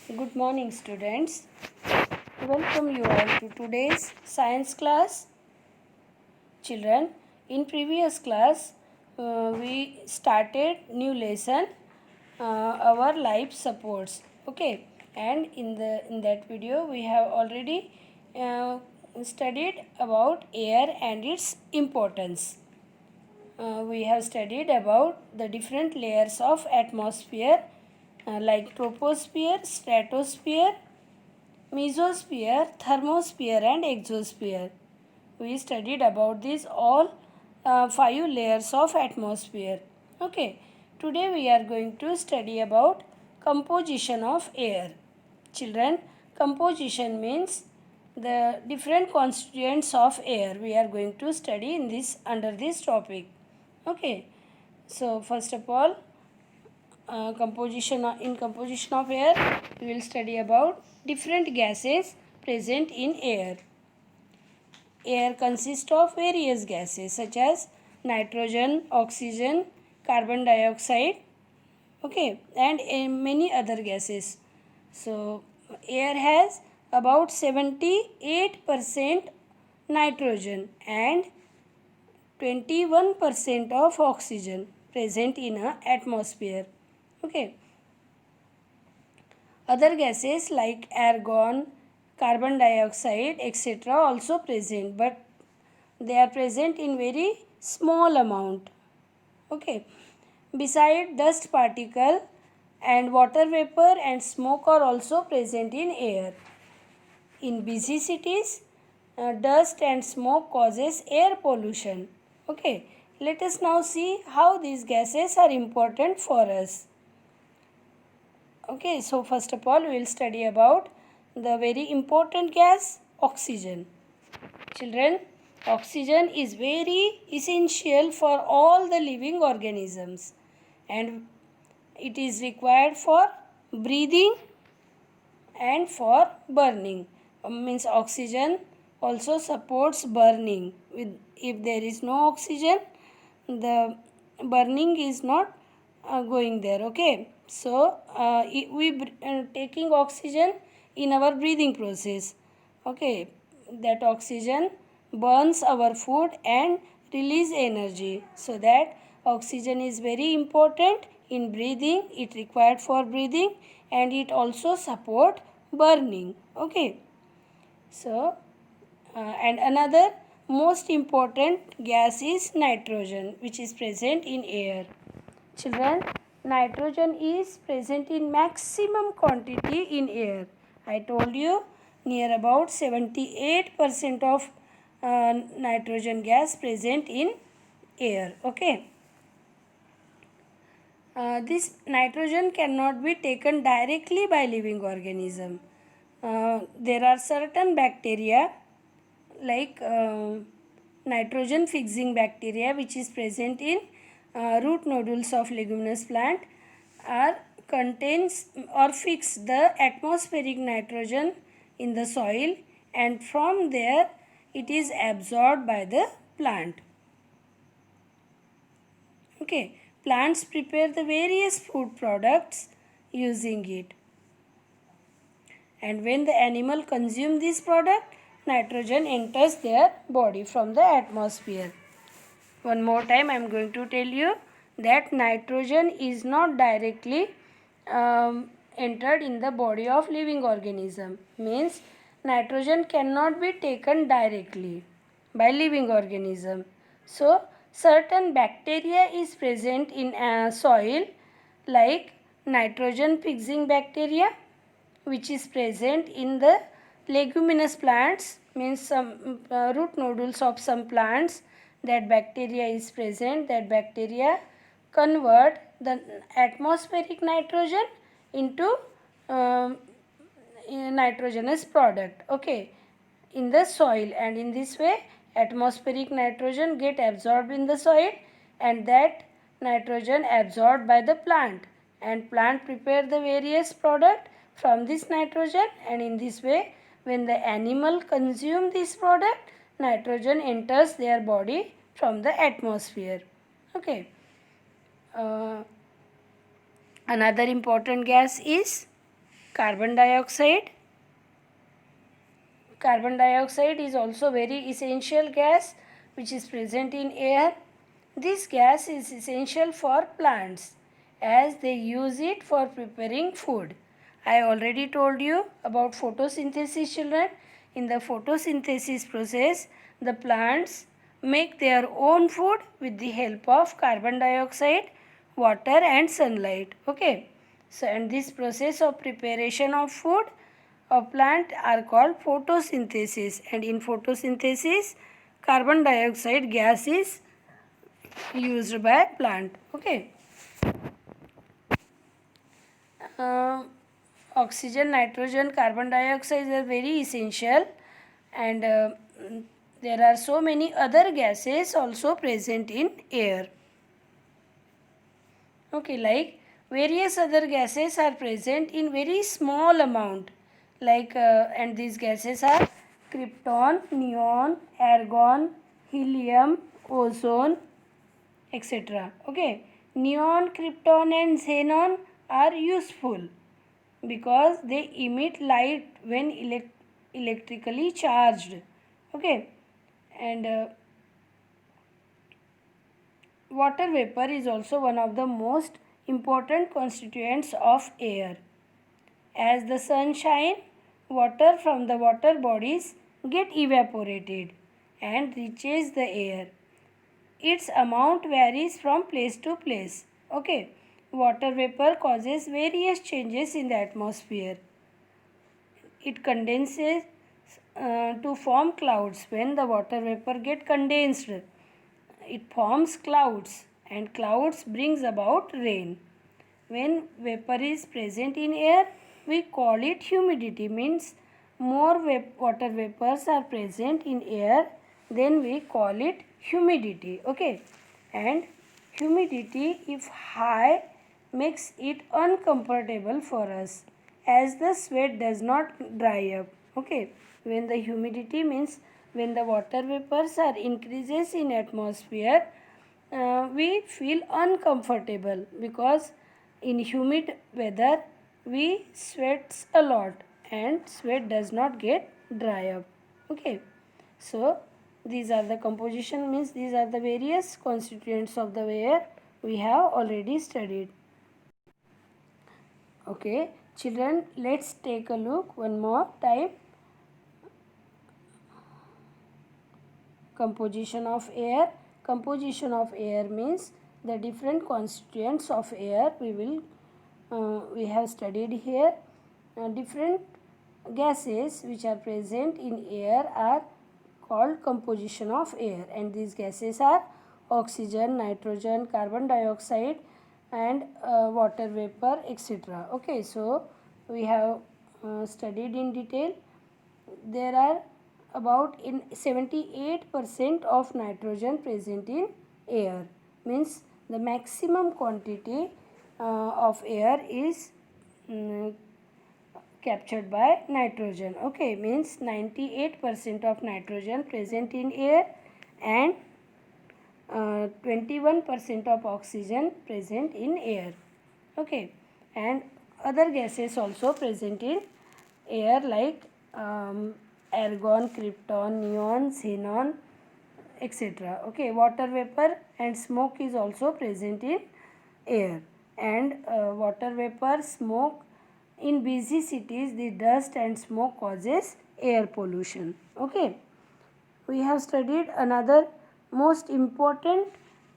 Good morning, students. Welcome you all to today's science class. Children, in previous class, we started new lesson, our life supports. Okay, and in that video, we have already studied about air and its importance. We have studied about the different layers of atmosphere like troposphere, stratosphere, mesosphere, thermosphere and exosphere. We studied about these all 5 layers of atmosphere. Okay. Today we are going to study about composition of air. Children, composition means the different constituents of air. We are going to study in this under this topic. Okay. So first of all, in composition of air, we will study about different gases present in air. Air consists of various gases such as nitrogen, oxygen, carbon dioxide, okay, and many other gases. So air has about 78% nitrogen and 21% of oxygen present in a atmosphere. Okay. Other gases like argon, carbon dioxide, etc. also present, but they are present in very small amount. Okay. Beside dust particle and water vapor and smoke are also present in air. In busy cities, dust and smoke causes air pollution. Okay. Let us now see how these gases are important for us. Okay, so first of all, we will study about the very important gas, oxygen. Children, oxygen is very essential for all the living organisms and it is required for breathing and for burning. Means oxygen also supports burning. If there is no oxygen, the burning is not going there. Okay, so we taking oxygen in our breathing process. Okay, that oxygen burns our food and release energy, so that oxygen is very important in breathing. It required for breathing and it also support burning. Okay, so and another most important gas is nitrogen, which is present in air. Children, nitrogen is present in maximum quantity in air. I told you near about 78% of nitrogen gas present in air. Okay. This nitrogen cannot be taken directly by living organism. There are certain bacteria like nitrogen fixing bacteria which is present in root nodules of leguminous plant are contains or fix the atmospheric nitrogen in the soil and from there it is absorbed by the plant. Okay, plants prepare the various food products using it. And when the animal consume this product, nitrogen enters their body from the atmosphere. One more time I am going to tell you that nitrogen is not directly entered in the body of living organism. Means nitrogen cannot be taken directly by living organism. So certain bacteria is present in soil like nitrogen fixing bacteria which is present in the leguminous plants, means some root nodules of some plants. That bacteria is present. That bacteria convert the atmospheric nitrogen into nitrogenous product, okay, in the soil, and in this way atmospheric nitrogen get absorbed in the soil and that nitrogen absorbed by the plant, and plant prepare the various product from this nitrogen, and in this way when the animal consume this product, nitrogen enters their body from the atmosphere. Okay. Another important gas is carbon dioxide. Carbon dioxide is also very essential gas which is present in air. This gas is essential for plants as they use it for preparing food. I already told you about photosynthesis, children. In the photosynthesis process, the plants make their own food with the help of carbon dioxide, water and sunlight. Okay. So, and this process of preparation of food of plant are called photosynthesis, and in photosynthesis carbon dioxide gas is used by plant. Okay. Oxygen, nitrogen, carbon dioxide are very essential, and there are so many other gases also present in air. Okay, like various other gases are present in very small amount, like and these gases are krypton, neon, argon, helium, ozone, etc. Okay, neon, krypton and xenon are useful because they emit light when electrically charged. Okay, and water vapor is also one of the most important constituents of air. As the sun shines, water from the water bodies get evaporated and reaches the air. Its amount varies from place to place. Okay, water vapor causes various changes in the atmosphere. It condenses to form clouds. When the water vapor get condensed, it forms clouds, and clouds brings about rain. When vapor is present in air, we call it humidity. Means more water vapors are present in air, then we call it humidity. Okay, and humidity if high makes it uncomfortable for us as the sweat does not dry up. Okay, when the humidity means when the water vapors are increases in atmosphere, we feel uncomfortable because in humid weather we sweats a lot and sweat does not get dry up. Okay, so these are the composition, means these are the various constituents of the air we have already studied. Okay, children, let's take a look one more time. Composition of air. Composition of air means the different constituents of air we have studied here. Different gases which are present in air are called composition of air, and these gases are oxygen, nitrogen, carbon dioxide and water vapor, etc. Okay, so we have studied in detail. There are about in 78% of nitrogen present in air, means the maximum quantity of air is captured by nitrogen. Okay, means 98% of nitrogen present in air and 21% of oxygen present in air. Okay, and other gases also present in air like argon, krypton, neon, xenon, etc. Okay, water vapor and smoke is also present in air, and water vapor, smoke, in busy cities the dust and smoke causes air pollution. Okay, we have studied another most important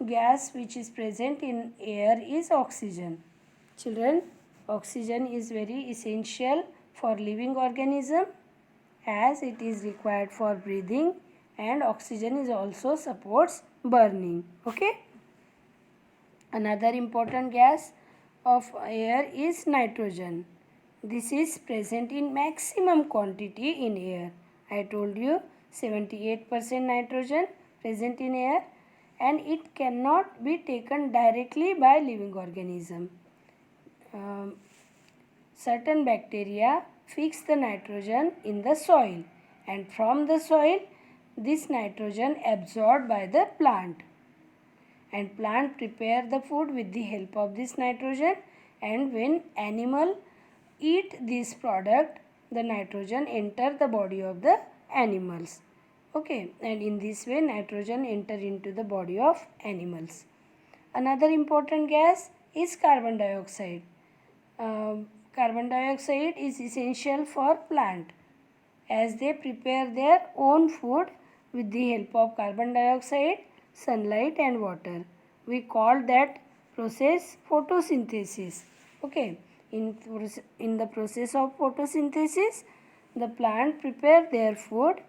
gas which is present in air is oxygen. Children, oxygen is very essential for living organism as it is required for breathing, and oxygen is also supports burning. Okay, another important gas of air is nitrogen. This is present in maximum quantity in air. I told you 78% nitrogen present in air, and it cannot be taken directly by living organism. Certain bacteria fix the nitrogen in the soil, and from the soil this nitrogen absorbed by the plant, and plant prepare the food with the help of this nitrogen, and when animal eat this product, the nitrogen enter the body of the animals. Okay, and in this way nitrogen enter into the body of animals. Another important gas is carbon dioxide. Carbon dioxide is essential for plant as they prepare their own food with the help of carbon dioxide, sunlight and water. We call that process photosynthesis. Okay, in the process of photosynthesis, the plant prepare their food,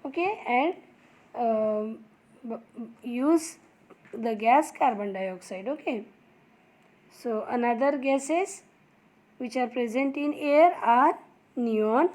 okay, and use the gas carbon dioxide. Okay, so another gases which are present in air are neon,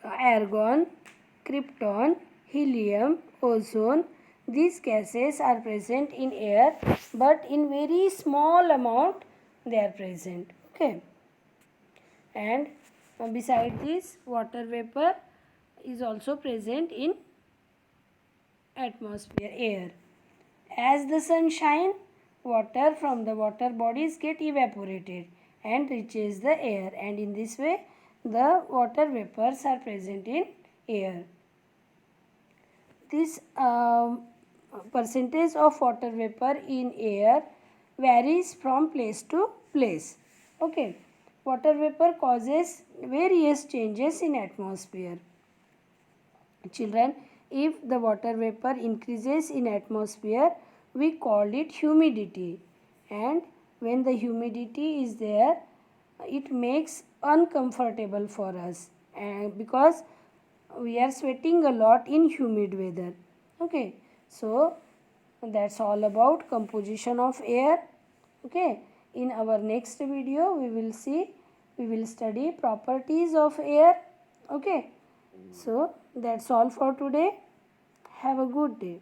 argon, krypton, helium, ozone. These gases are present in air, but in very small amount they are present. Okay, and beside this, water vapor is also present in atmosphere, air. As the sun shines, water from the water bodies get evaporated and reaches the air, and in this way the water vapors are present in air. This percentage of water vapor in air varies from place to place. Okay, water vapor causes various changes in atmosphere. Children, if the water vapor increases in atmosphere, we call it humidity, and when the humidity is there, it makes uncomfortable for us, and because we are sweating a lot in humid weather. Okay, so that's all about composition of air. Okay, in our next video we will study properties of air. Okay, so that's all for today. Have a good day.